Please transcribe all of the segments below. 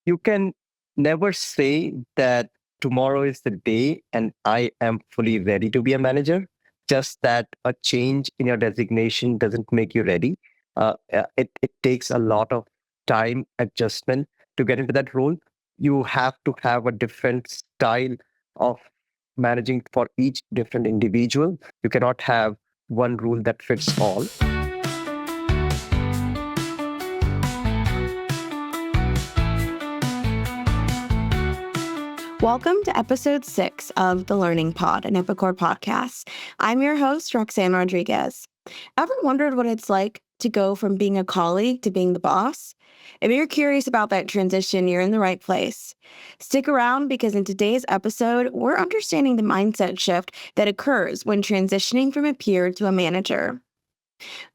you can never say that tomorrow is the day and I am fully ready to be a manager. Just that a change in your designation doesn't make you ready. It takes a lot of time adjustment to get into that role. You have to have a different style of managing for each different individual. You cannot have one rule that fits all. Welcome to episode 6 of The Learning Pod, an Epicor podcast. I'm your host, Roxanne Rodriguez. Ever wondered what it's like to go from being a colleague to being the boss? If you're curious about that transition, you're in the right place. Stick around because in today's episode, we're understanding the mindset shift that occurs when transitioning from a peer to a manager.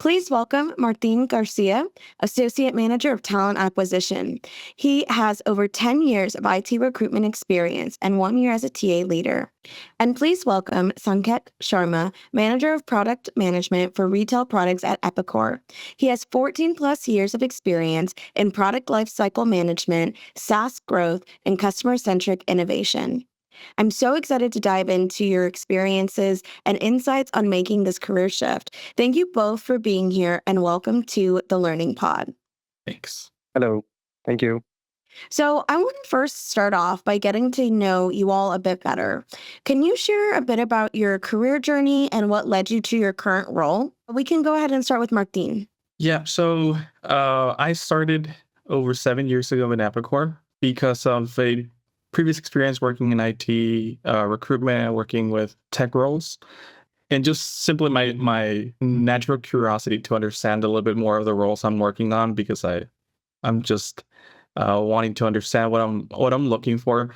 Please welcome Martin Garcia, Associate Manager of Talent Acquisition. He has over 10 years of IT recruitment experience and 1 year as a TA leader. And please welcome Sanket Sharma, Manager of Product Management for Retail Products at Epicor. He has 14 plus years of experience in product lifecycle management, SaaS growth, and customer-centric innovation. I'm so excited to dive into your experiences and insights on making this career shift. Thank you both for being here and welcome to the Learning Pod. Thanks. Hello. Thank you. So, I want to first start off by getting to know you all a bit better. Can you share a bit about your career journey and what led you to your current role? We can go ahead and start with Martin. Yeah, so I started over 7 years ago in Epicor because of a previous experience working in IT, recruitment, working with tech roles, and just simply my natural curiosity to understand a little bit more of the roles I'm working on because I'm just wanting to understand what I'm looking for.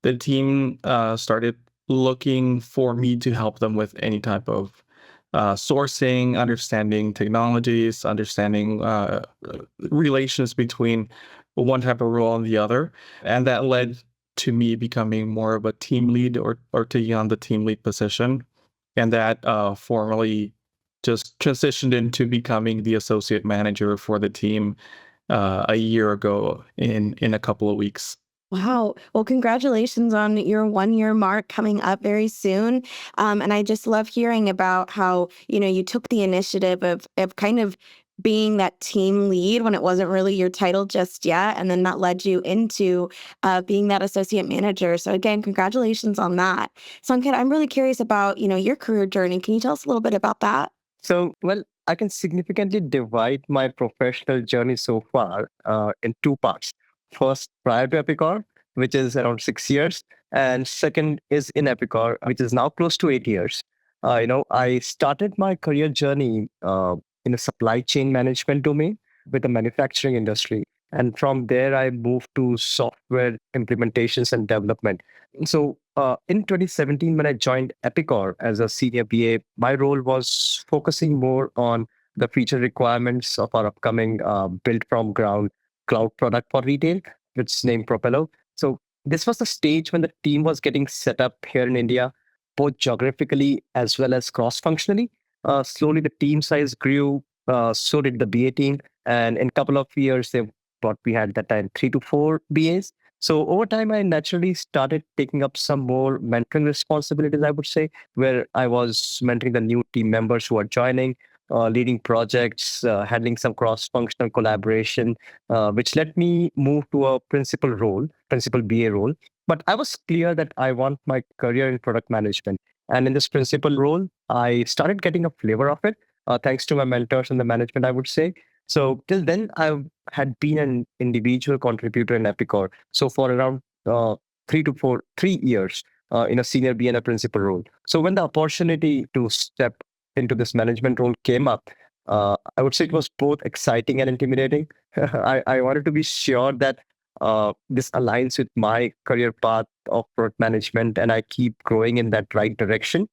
The team started looking for me to help them with any type of sourcing, understanding technologies, understanding relations between one type of role and the other. And that led to me becoming more of a team lead or taking on the team lead position. And that formally just transitioned into becoming the associate manager for the team a year ago in a couple of weeks. Wow. Well, congratulations on your 1 year mark coming up very soon. And I just love hearing about how, you took the initiative of kind of being that team lead when it wasn't really your title just yet. And then that led you into being that associate manager. So again, congratulations on that. Sanket, I'm really curious about, your career journey. Can you tell us a little bit about that? So, well, I can significantly divide my professional journey so far in two parts. First, prior to Epicor, which is around 6 years, and second is in Epicor, which is now close to 8 years. I started my career journey in a supply chain management domain with the manufacturing industry. And from there, I moved to software implementations and development. So in 2017, when I joined Epicor as a senior BA, my role was focusing more on the feature requirements of our upcoming build from ground cloud product for retail, which is named Propello. So this was the stage when the team was getting set up here in India, both geographically as well as cross-functionally. Slowly, the team size grew. So did the BA team, and in a couple of years, what we had that time 3 to 4 BAs. So over time, I naturally started taking up some more mentoring responsibilities, I would say, where I was mentoring the new team members who are joining, leading projects, handling some cross-functional collaboration, which let me move to a principal BA role. But I was clear that I want my career in product management. And in this principal role, I started getting a flavor of it, thanks to my mentors in the management, I would say. So till then, I had been an individual contributor in Epicor. So for around 3 years in a senior B and a principal role. So when the opportunity to step into this management role came up, I would say it was both exciting and intimidating. I wanted to be sure that this aligns with my career path of product management and I keep growing in that right direction.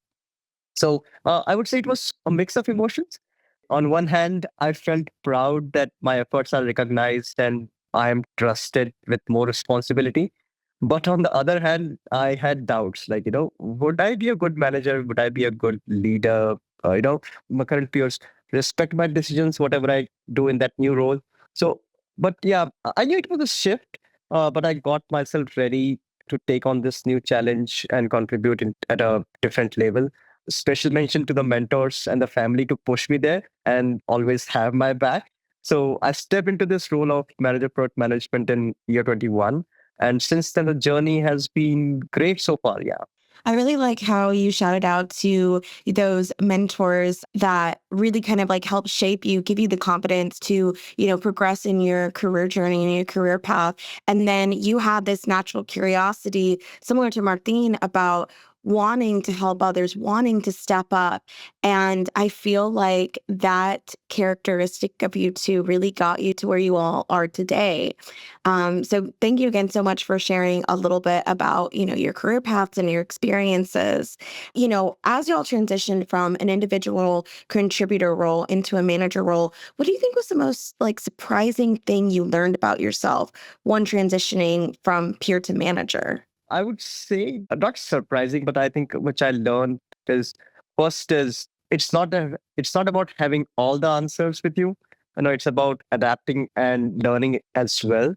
So I would say it was a mix of emotions. On one hand, I felt proud that my efforts are recognized and I am trusted with more responsibility. But on the other hand, I had doubts like, would I be a good manager? Would I be a good leader? My current peers respect my decisions, whatever I do in that new role. So, but yeah, I knew it was a shift. but I got myself ready to take on this new challenge and contribute at a different level. Special mention to the mentors and the family to push me there and always have my back. So I stepped into this role of manager product management in year 21. And since then, the journey has been great so far. Yeah. I really like how you shouted out to those mentors that really kind of like help shape you, give you the confidence to, progress in your career journey and your career path. And then you had this natural curiosity, similar to Martine, about wanting to help others, wanting to step up. And I feel like that characteristic of you two really got you to where you all are today. So thank you again so much for sharing a little bit about, your career paths and your experiences. As y'all transitioned from an individual contributor role into a manager role, what do you think was the most like surprising thing you learned about yourself when transitioning from peer to manager? I would say not surprising, but I think which I learned is first is it's not about having all the answers with you. It's about adapting and learning as well.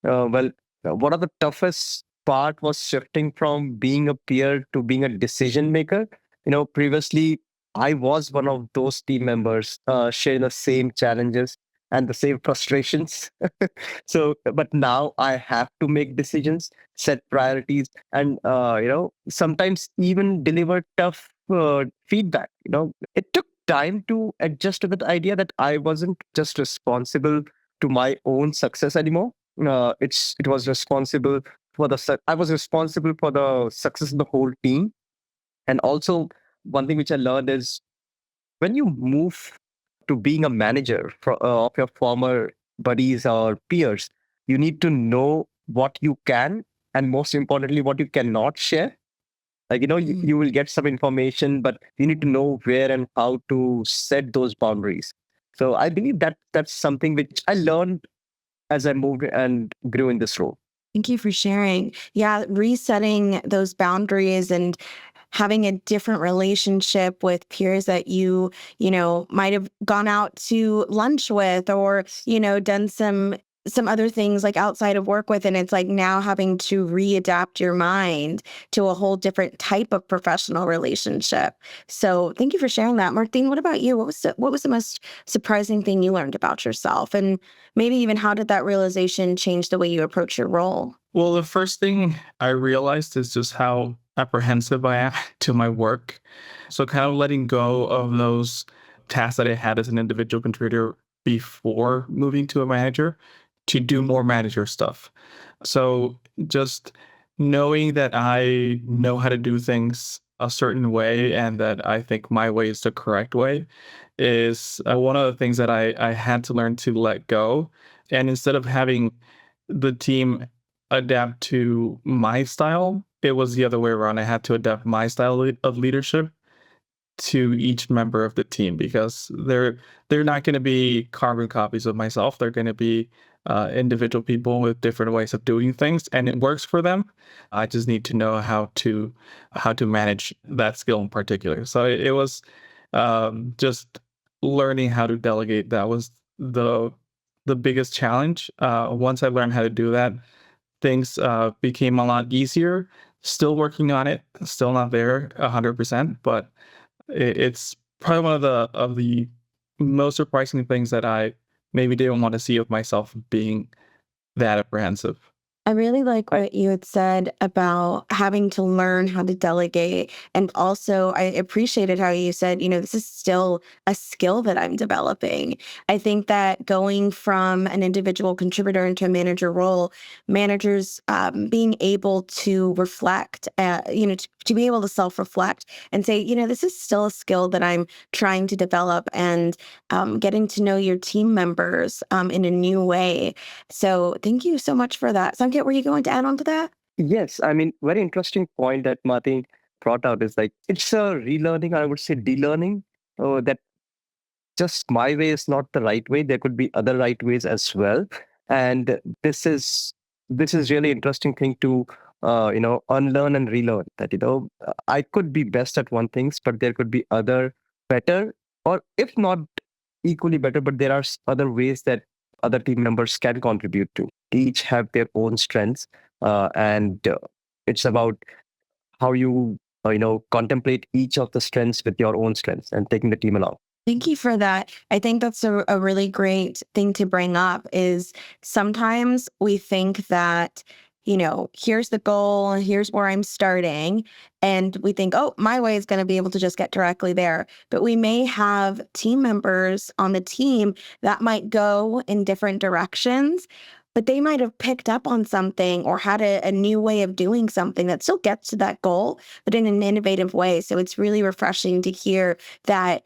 One of the toughest part was shifting from being a peer to being a decision maker. Previously I was one of those team members sharing the same challenges and the same frustrations. So, but now I have to make decisions, set priorities, and sometimes even deliver tough feedback. It took time to adjust to that idea that I wasn't just responsible to my own success anymore. It was responsible for I was responsible for the success of the whole team. And also, one thing which I learned is when you move to being a manager of your former buddies or peers, you need to know what you can and most importantly, what you cannot share. Like, you will get some information, but you need to know where and how to set those boundaries. So I believe that that's something which I learned as I moved and grew in this role. Thank you for sharing. Yeah, resetting those boundaries and having a different relationship with peers that you might have gone out to lunch with or, done some other things like outside of work with. And it's like now having to readapt your mind to a whole different type of professional relationship. So thank you for sharing that. Martine, what about you? What was the most surprising thing you learned about yourself? And maybe even how did that realization change the way you approach your role? Well, the first thing I realized is just how apprehensive I am to my work. So, kind of letting go of those tasks that I had as an individual contributor before moving to a manager to do more manager stuff. So, just knowing that I know how to do things a certain way and that I think my way is the correct way is one of the things that I had to learn to let go. And instead of having the team adapt to my style, it was the other way around. I had to adapt my style of leadership to each member of the team because they're not going to be carbon copies of myself. They're going to be individual people with different ways of doing things, and it works for them. I just need to know how to manage that skill in particular. So it was just learning how to delegate. That was the biggest challenge. Once I learned how to do that, things became a lot easier. Still working on it. Still not there 100%, but it's probably one of the most surprising things that I maybe didn't want to see of myself being that apprehensive. I really like what you had said about having to learn how to delegate. And also, I appreciated how you said, this is still a skill that I'm developing. I think that going from an individual contributor into a manager role, managers being able to reflect, to be able to self reflect and say, this is still a skill that I'm trying to develop and getting to know your team members in a new way. So thank you so much for that. Sanket, were you going to add on to that? Yes, I mean, very interesting point that Martin brought out is like it's a relearning, I would say de-learning, that just my way is not the right way. There could be other right ways as well. And this is really interesting thing to unlearn and relearn that I could be best at one things, but there could be other better, or if not equally better, but there are other ways that other team members can contribute to. Each have their own strengths, and it's about how you contemplate each of the strengths with your own strengths and taking the team along. Thank you for that. I think that's a really great thing to bring up is sometimes we think that, here's the goal, here's where I'm starting. And we think, oh, my way is going to be able to just get directly there. But we may have team members on the team that might go in different directions, but they might have picked up on something or had a new way of doing something that still gets to that goal, but in an innovative way. So it's really refreshing to hear that,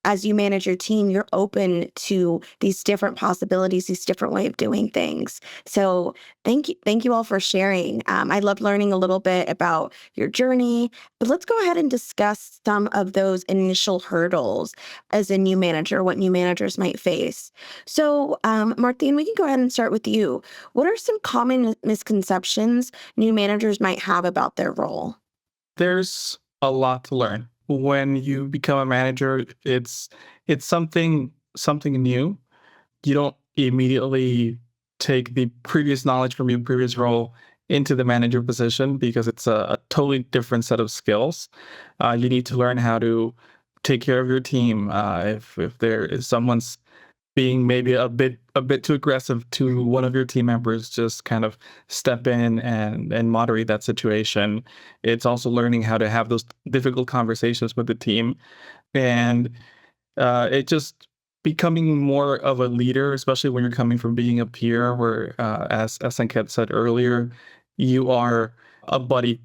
as you manage your team, you're open to these different possibilities, these different way of doing things. So thank you all for sharing. I loved learning a little bit about your journey, but let's go ahead and discuss some of those initial hurdles as a new manager, what new managers might face. So, Martine, we can go ahead and start with you. What are some common misconceptions new managers might have about their role? There's a lot to learn. When you become a manager, it's something new. You don't immediately take the previous knowledge from your previous role into the manager position because it's a totally different set of skills. You need to learn how to take care of your team. If there is someone's being maybe a bit too aggressive to one of your team members, just kind of step in and moderate that situation. It's also learning how to have those difficult conversations with the team, and it just becoming more of a leader, especially when you're coming from being a peer, where as Sanket said earlier, you are a buddy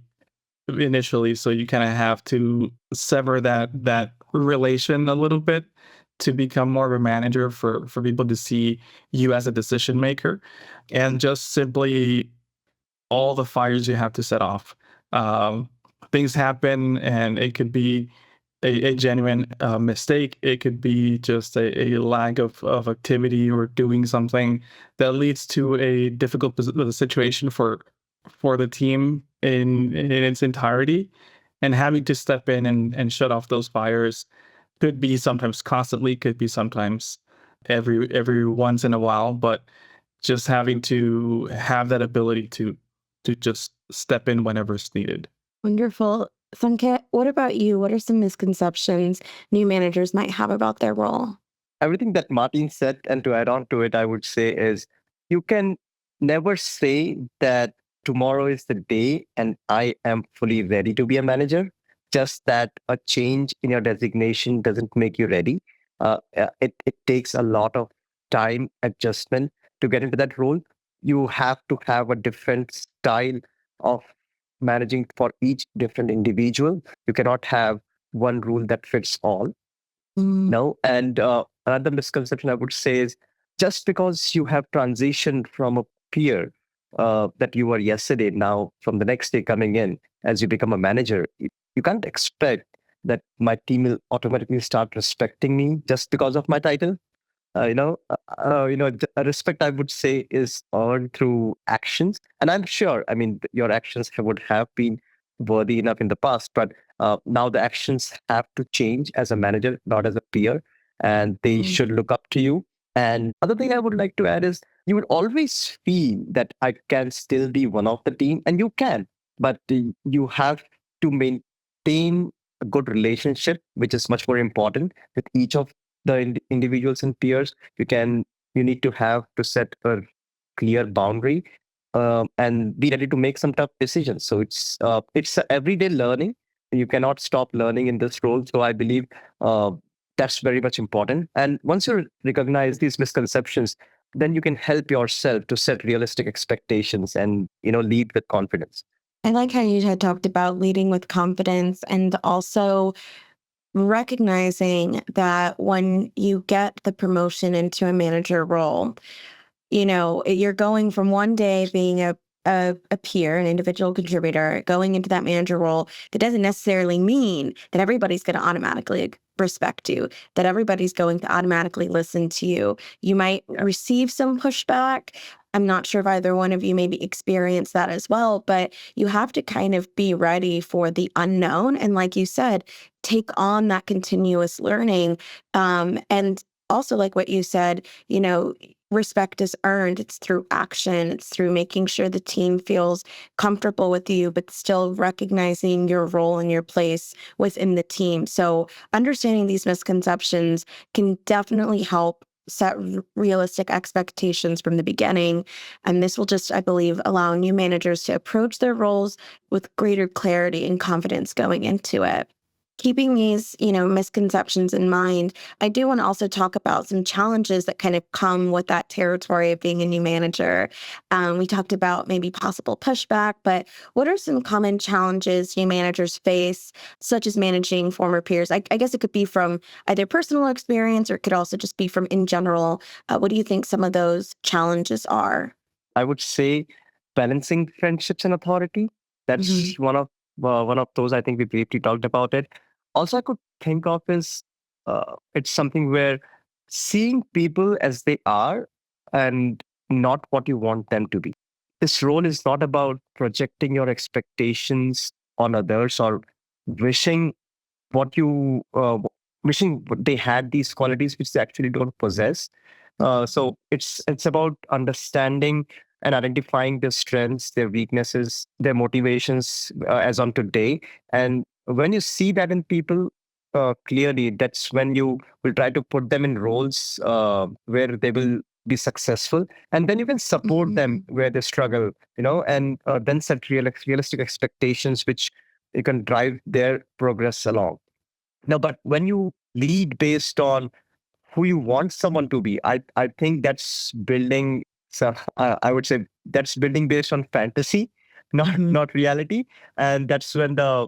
initially, so you kind of have to sever that relation a little bit to become more of a manager for people to see you as a decision maker, and just simply all the fires you have to set off. Um, Things happen, and it could be a genuine mistake. It could be just a lack of activity or doing something that leads to a difficult situation for the team in its entirety. And having to step in and shut off those fires could be sometimes constantly, could be sometimes every once in a while, but just having to have that ability to just step in whenever it's needed. Wonderful. Sanket, what about you? What are some misconceptions new managers might have about their role? Everything that Martin said, and to add on to it, I would say is you can never say that tomorrow is the day and I am fully ready to be a manager. Just that a change in your designation doesn't make you ready. It takes a lot of time adjustment to get into that role. You have to have a different style of managing for each different individual. You cannot have one rule that fits all. Mm, No, and another misconception I would say is just because you have transitioned from a peer that you were yesterday, now from the next day coming in as you become a manager, you can't expect that my team will automatically start respecting me just because of my title. Respect I would say is earned through actions, and I'm sure. I mean, your actions would have been worthy enough in the past, but now the actions have to change as a manager, not as a peer, and they mm, should look up to you. And other thing I would like to add is you would always feel that I can still be one of the team, and you can, but you have to maintain a good relationship, which is much more important with each of the individuals and peers. You need to have to set a clear boundary, and be ready to make some tough decisions. So it's a everyday learning. You cannot stop learning in this role. So I believe uh, that's very much important. And once you recognize these misconceptions, then you can help yourself to set realistic expectations and lead with confidence. I like how you had talked about leading with confidence and also recognizing that when you get the promotion into a manager role, you're going from one day being a peer, an individual contributor, going into that manager role. That doesn't necessarily mean that everybody's going to automatically respect you, that everybody's going to automatically listen to you. You might receive some pushback. I'm not sure if either one of you maybe experienced that as well, but you have to kind of be ready for the unknown. And like you said, take on that continuous learning. And also, like what you said, respect is earned. It's through action. It's through making sure the team feels comfortable with you, but still recognizing your role and your place within the team. So understanding these misconceptions can definitely help set realistic expectations from the beginning. And this will just, I believe, allow new managers to approach their roles with greater clarity and confidence going into it. Keeping these, misconceptions in mind, I do want to also talk about some challenges that kind of come with that territory of being a new manager. We talked about maybe possible pushback, but what are some common challenges new managers face, such as managing former peers? I guess it could be from either personal experience or it could also just be from in general. What do you think some of those challenges are? I would say balancing friendships and authority. Mhm. That's one of those. I think we briefly talked about it. Also, I could think of is it's something where seeing people as they are and not what you want them to be. This role is not about projecting your expectations on others or wishing what you wishing they had these qualities which they actually don't possess. So it's about understanding and identifying their strengths, their weaknesses, their motivations as on today. And when you see that in people clearly, that's when you will try to put them in roles where they will be successful, and then you can support them Mhm. where they struggle, and then set realistic expectations which you can drive their progress along. No, but when you lead based on who you want someone to be, I think that's building. So I would say that's building based on fantasy, not Mhm. not reality, and that's when the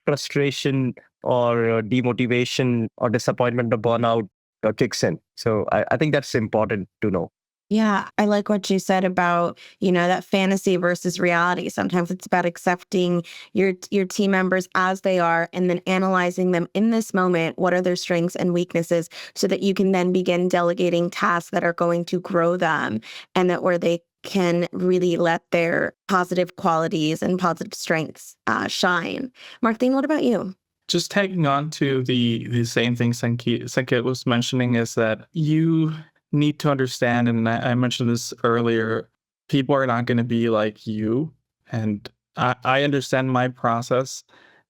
frustration or demotivation or disappointment or burnout kicks in. So I think that's important to know. Yeah, I like what you said about, that fantasy versus reality. Sometimes it's about accepting your team members as they are and then analyzing them in this moment. What are their strengths and weaknesses so that you can then begin delegating tasks that are going to grow them and that where they can really let their positive qualities and positive strengths shine. Martine, what about you? Just tagging on to the same thing Sanket was mentioning is that you need to understand, and I mentioned this earlier, people are not going to be like you. And I understand my process.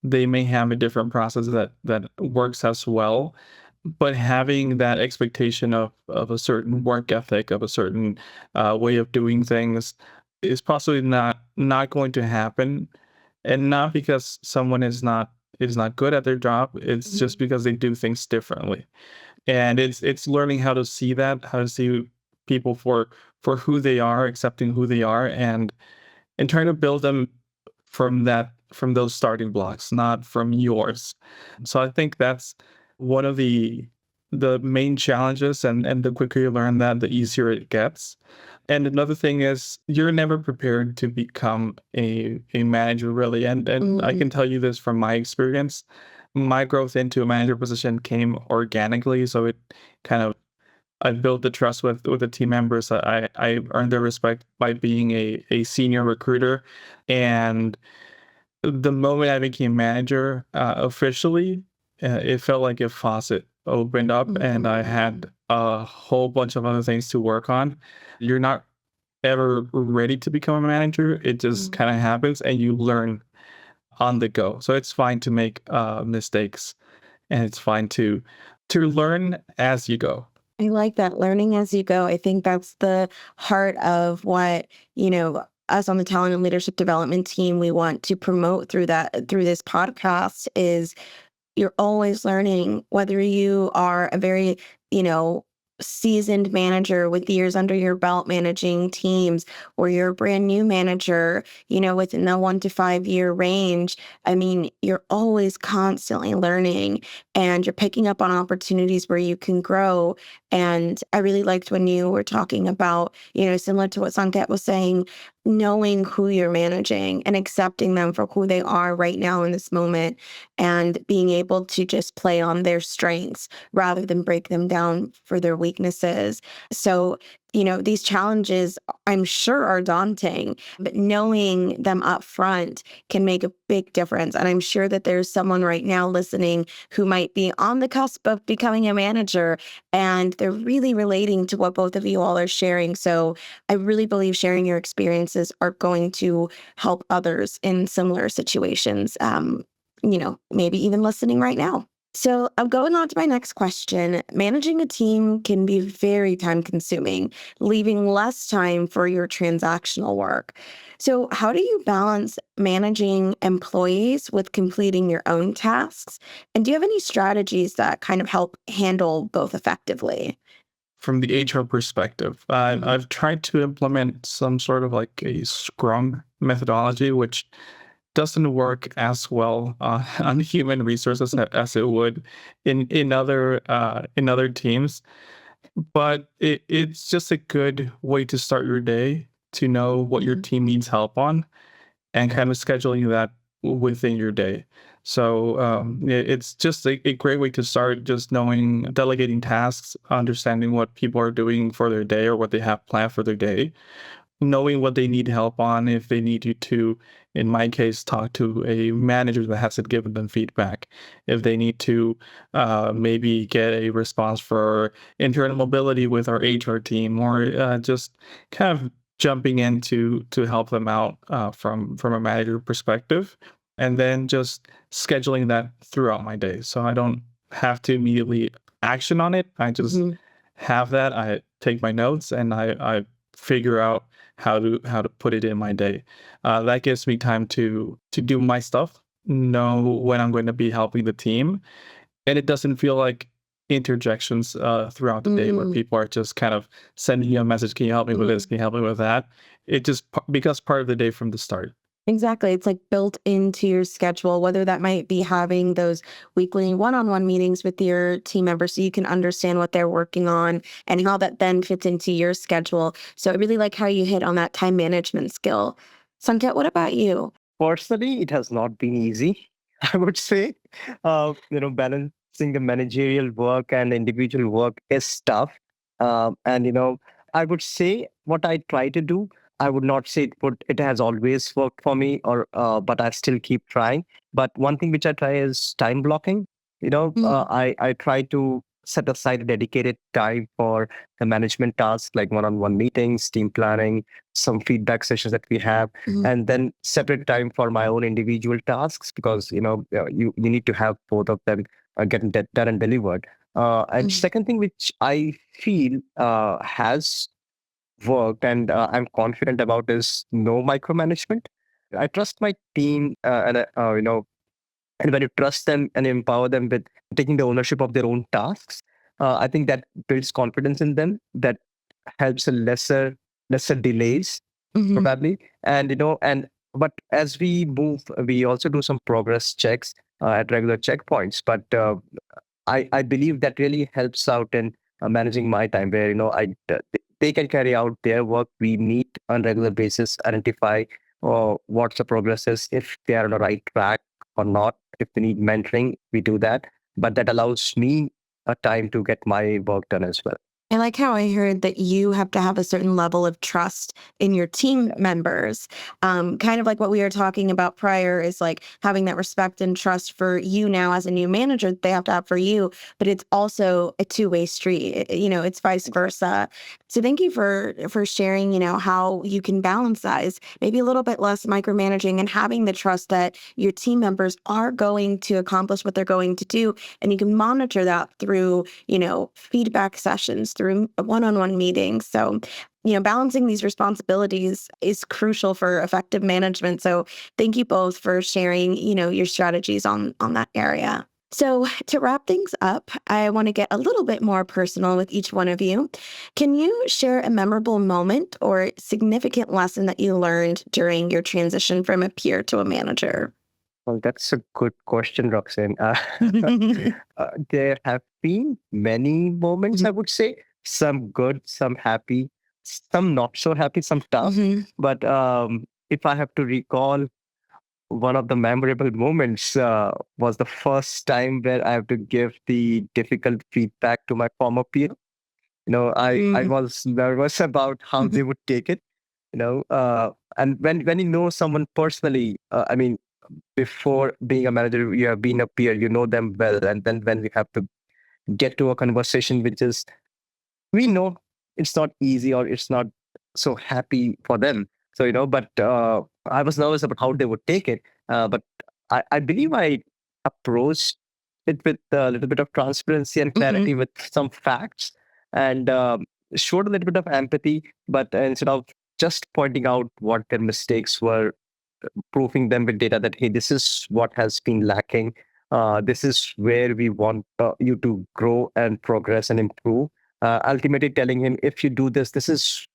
They may have a different process that works as well. But having that expectation of a certain work ethic, of a certain way of doing things, is possibly not going to happen, and not because someone is not good at their job. It's just because they do things differently, and it's learning how to see that, how to see people for who they are, accepting who they are, and trying to build them from those starting blocks, not from yours. So I think that's one of the main challenges, and the quicker you learn that, the easier it gets. And another thing is you're never prepared to become a manager really. And I Mm, can tell you this from my experience. My growth into a manager position came organically. So it kind of I built the trust with the team members. I earned their respect by being a senior recruiter. And the moment I became manager officially, it felt like a faucet opened up, and I mhm. had a whole bunch of other things to work on. You're not ever ready to become a manager. It just Mm. kind of happens, and you learn on the go. So it's fine to make mistakes, and it's fine to learn as you go. I like that learning as you go. I think that's the heart of what, us on the talent and leadership development team, we want to promote through this podcast is you're always learning, whether you are a very, you know, seasoned manager with years under your belt managing teams, or you're a brand new manager, within the 1 to 5 year range. I mean, you're always constantly learning and you're picking up on opportunities where you can grow. And I really liked when you were talking about, similar to what Sanket was saying, knowing who you're managing and accepting them for who they are right now in this moment and being able to just play on their strengths rather than break them down for their weaknesses. So these challenges I'm sure are daunting, but knowing them up front can make a big difference. And I'm sure that there's someone right now listening who might be on the cusp of becoming a manager and they're really relating to what both of you all are sharing. So I really believe sharing your experiences are going to help others in similar situations, maybe even listening right now. So I'm going on to my next question. Managing a team can be very time consuming, leaving less time for your transactional work. So, how do you balance managing employees with completing your own tasks? And do you have any strategies that kind of help handle both effectively? From the HR perspective, I've tried to implement some sort of like a Scrum methodology, which doesn't work as well on human resources as it would in other teams. But it's just a good way to start your day to know what your team needs help on and kind of scheduling that within your day. So it's just a great way to start, just knowing delegating tasks, understanding what people are doing for their day or what they have planned for their day, knowing what they need help on, if they need you to, in my case, talk to a manager that hasn't given them feedback, if they need to maybe get a response for internal mobility with our HR team, or just kind of jumping in to help them out from a manager perspective, and then just scheduling that throughout my day so I don't have to immediately action on it. I just have that. I take my notes and I figure out how to put it in my day. That gives me time to do my stuff, know when I'm going to be helping the team, and it doesn't feel like interjections throughout the day where Mm, people are just kind of sending you a message. Can you help me with this? mm. Can you help me with that? It just becomes part of the day from the start. Exactly. It's like built into your schedule, whether that might be having those weekly one on one meetings with your team members so you can understand what they're working on and how that then fits into your schedule. So I really like how you hit on that time management skill. Sanket, what about you? Personally, it has not been easy, I would say. Balancing the managerial work and individual work is tough. And I would say what I try to do, I would not say it has always worked for me, or but I still keep trying. But one thing which I try is time blocking. Mm, I try to set aside a dedicated time for the management tasks like one-on-one meetings, team planning, some feedback sessions that we have, mm, and then separate time for my own individual tasks, because you need to have both of them getting done and delivered. And mm, second thing which I feel has worked, and I'm confident about, is no micromanagement. I trust my team, and when you trust them and empower them with taking the ownership of their own tasks, I think that builds confidence in them. That helps a lesser delays mhm, probably. And but as we move, we also do some progress checks at regular checkpoints. But I believe that really helps out in managing my time, where they can carry out their work. We meet on regular basis, identify what the progress is, if they are on the right track or not. If they need mentoring, we do that. But that allows me a time to get my work done as well. I like how I heard that you have to have a certain level of trust in your team members. Kind of like what we were talking about prior is like having that respect and trust for you now as a new manager that they have to have for you, but it's also a two-way street. It's vice versa. So thank you for sharing, how you can balance that is maybe a little bit less micromanaging and having the trust that your team members are going to accomplish what they're going to do. And you can monitor that through feedback sessions, through one-on-one meetings. So, balancing these responsibilities is crucial for effective management. So, thank you both for sharing, your strategies on that area. So, to wrap things up, I want to get a little bit more personal with each one of you. Can you share a memorable moment or significant lesson that you learned during your transition from a peer to a manager? Well, that's a good question, Roxanne. There have been many moments, I would say, some good, some happy, some not so happy, some tough. Mhm. But if I have to recall, one of the memorable moments was the first time where I have to give the difficult feedback to my former peer. I Mm. was nervous about how they would take it. And when you know someone personally, I mean, before being a manager, you have been a peer, you know them well, and then when we have to get to a conversation which is, we know it's not easy or it's not so happy for them. So, but I was nervous about how they would take it. But I believe I approached it with a little bit of transparency and Mhm. clarity with some facts, and showed a little bit of empathy. But instead of just pointing out what their mistakes were, proving them with data that, hey, this is what has been lacking. This is where we want you to grow and progress and improve. Ultimately, telling him, if you do this, this is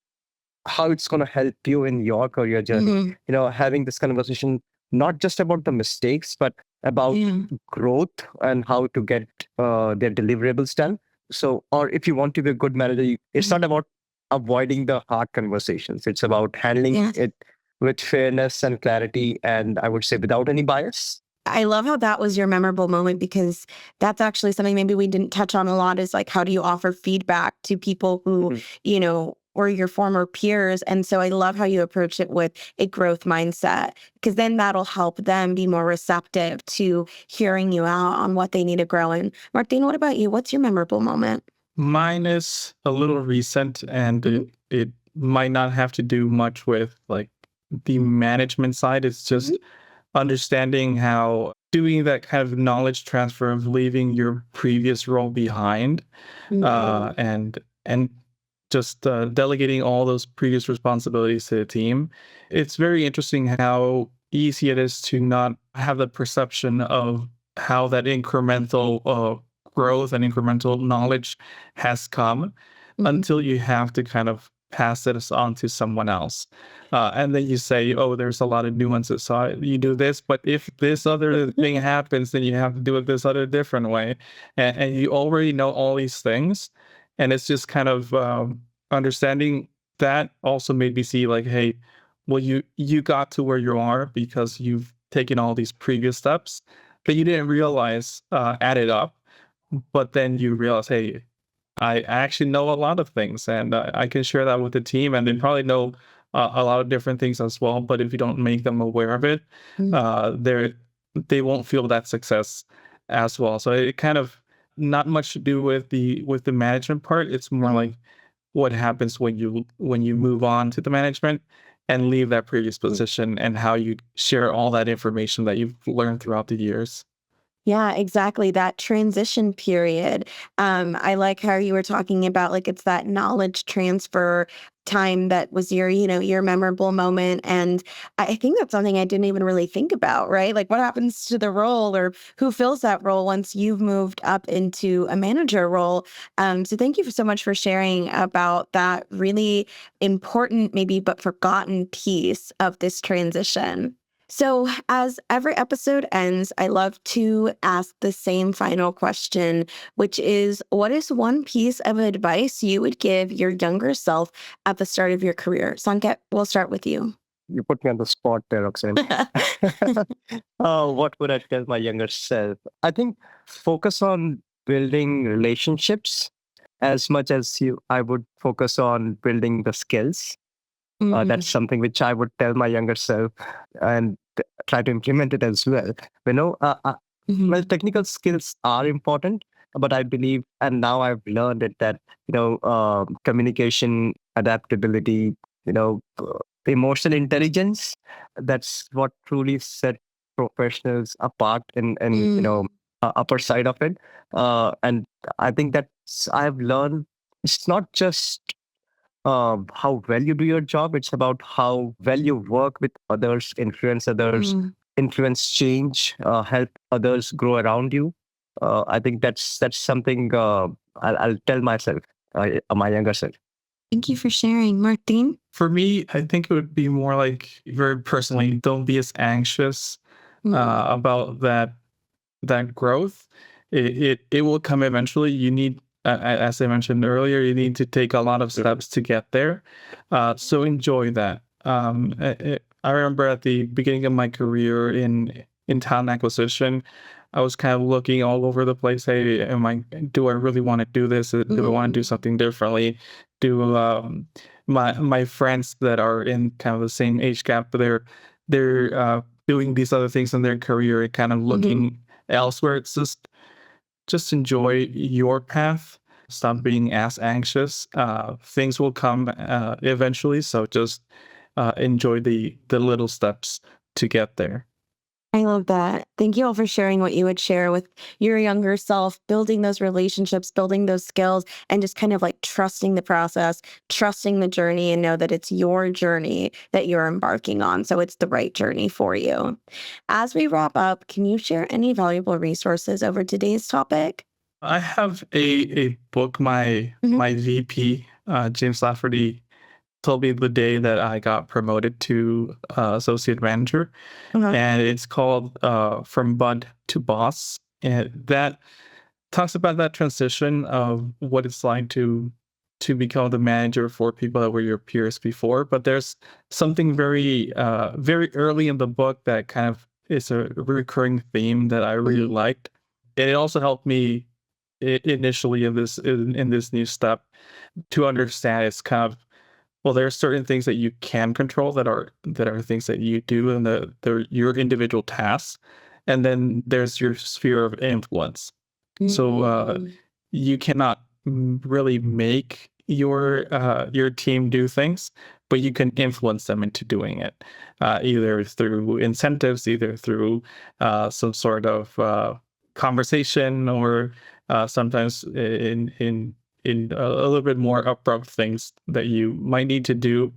how it's going to help you in your career journey. Mhm. Having this conversation, not just about the mistakes, but about Yeah. growth and how to get their deliverables done. So, or if you want to be a good manager, it's not about avoiding the hard conversations. It's about handling Yeah. it with fairness and clarity, and I would say without any bias. I love how that was your memorable moment because that's actually something maybe we didn't touch on a lot is like, how do you offer feedback to people who, Mhm. were your former peers? And so I love how you approach it with a growth mindset because then that'll help them be more receptive to hearing you out on what they need to grow in. Martine, what about you? What's your memorable moment? Mine is a little recent, and it might not have to do much with like the management side. It's just understanding how doing that kind of knowledge transfer of leaving your previous role behind, Mhm. and just delegating all those previous responsibilities to the team. It's very interesting how easy it is to not have the perception of how that incremental growth and incremental knowledge has come Mhm. until you have to kind of pass it on to someone else. And then you say, oh, there's a lot of nuances. So you do this, but if this other thing happens, then you have to do it this other different way. And you already know all these things. And it's just kind of understanding that also made me see like, hey, well, you got to where you are because you've taken all these previous steps that you didn't realize added up. But then you realize, hey, I actually know a lot of things, and I can share that with the team, and they probably know a lot of different things as well. But if you don't make them aware of it, Mhm. they won't feel that success as well. So it kind of not much to do with the management part. It's more like what happens when you move on to the management and leave that previous position, and how you share all that information that you've learned throughout the years. Yeah, exactly. That transition period. I like how you were talking about like it's that knowledge transfer time that was your memorable moment. And I think that's something I didn't even really think about, right? Like what happens to the role or who fills that role once you've moved up into a manager role. So thank you so much for sharing about that really important, maybe but forgotten piece of this transition. So, as every episode ends, I love to ask the same final question, which is what is one piece of advice you would give your younger self at the start of your career? Sanket, we'll start with you. You put me on the spot there, Roxanne. What would I tell my younger self? I think focus on building relationships as much as I would focus on building the skills. Mhm. That's something which I would tell my younger self, and try to implement it as well. You know, uh, uh, Mhm. well, technical skills are important, but I believe, and now I've learned it, that communication, adaptability, emotional intelligence. That's what truly set professionals apart in Mm. upper side of it. And I think that's I've learned. It's not just how well you do your job. It's about how well you work with others, Mm. influence change, help others grow around you. I think that's something I'll tell myself, my younger self. Thank you for sharing, Martin. For me, I think it would be more like very personally, don't be as anxious Mm. about that growth. It will come eventually. You need, as I mentioned earlier, you need to take a lot of steps to get there. So enjoy that. I remember at the beginning of my career in talent acquisition, I was kind of looking all over the place. Hey, do I really want to do this? Do I want to do something differently? Do my friends that are in kind of the same age gap, but they're doing these other things in their career and kind of looking elsewhere. It's just enjoy your path. Stop being as anxious. Things will come eventually. So just enjoy the little steps to get there. I love that. Thank you all for sharing what you would share with your younger self, building those relationships, building those skills, and just kind of like trusting the process, trusting the journey, and know that it's your journey that you're embarking on. So it's the right journey for you. As we wrap up, can you share any valuable resources over today's topic? I have a book. My VP, James Lafferty, told me the day that I got promoted to associate manager, and it's called From Bud to Boss, and that talks about that transition of what it's like to become the manager for people that were your peers before. But there's something very early in the book that kind of is a recurring theme that I really liked, and it also helped me initially in this new step to understand it's kind of, well, there are certain things that you can control that are things that you do and they're your individual tasks, and then there's your sphere of influence. So you cannot really make your team do things, but you can influence them into doing it, either through incentives, either through some sort of conversation, or sometimes in a little bit more abrupt things that you might need to do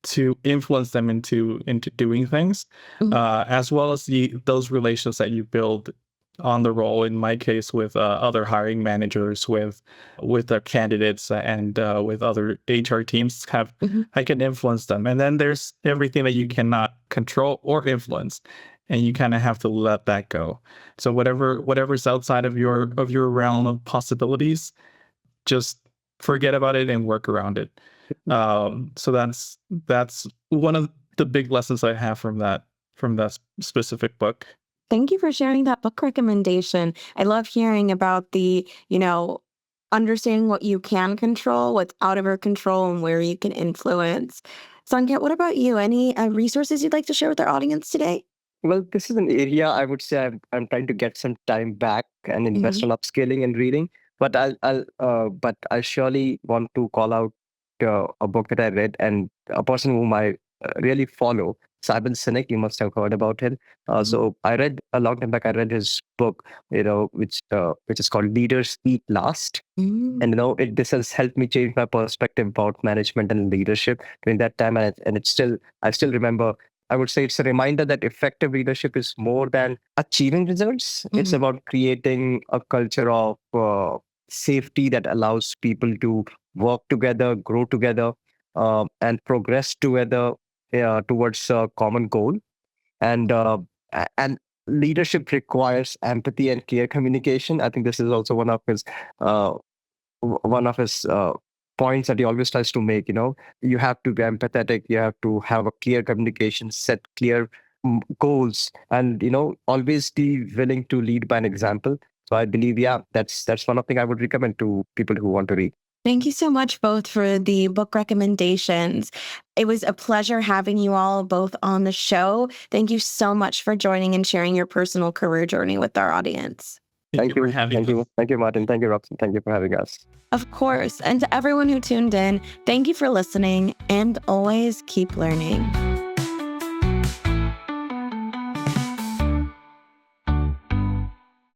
to influence them into doing things, as well as those relations that you build on the role. In my case, with other hiring managers, with their candidates, and with other HR teams, I can influence them. And then there's everything that you cannot control or influence, and you kind of have to let that go. So whatever's outside of your realm of possibilities, just forget about it and work around it. So that's one of the big lessons I have from that specific book. Thank you for sharing that book recommendation. I love hearing about understanding what you can control, what's out of your control, and where you can influence. Sanket, what about you? Any resources you'd like to share with our audience today? Well, this is an area I would say I'm trying to get some time back and invest on upscaling and reading. But I surely want to call out a book that I read and a person whom I really follow, Simon Sinek. You must have heard about him. So I read a long time back. I read his book, which is called Leaders Eat Last. And this has helped me change my perspective about management and leadership during that time. And I still remember. I would say it's a reminder that effective leadership is more than achieving results. It's about creating a culture of safety that allows people to work together, grow together, and progress together towards a common goal. And and leadership requires empathy and clear communication. I think this is also uh, one of his points that he always tries to make. You have to be empathetic, you have to have a clear communication, set clear goals, and always be willing to lead by an example. So I believe, yeah, that's one of the thing I would recommend to people who want to read. Thank you so much both for the book recommendations. It was a pleasure having you all both on the show. Thank you so much for joining and sharing your personal career journey with our audience. Thank you for having us. thank you, Martin. Thank you, Roxanne. Thank you for having us. Of course. And to everyone who tuned in, thank you for listening, and always keep learning.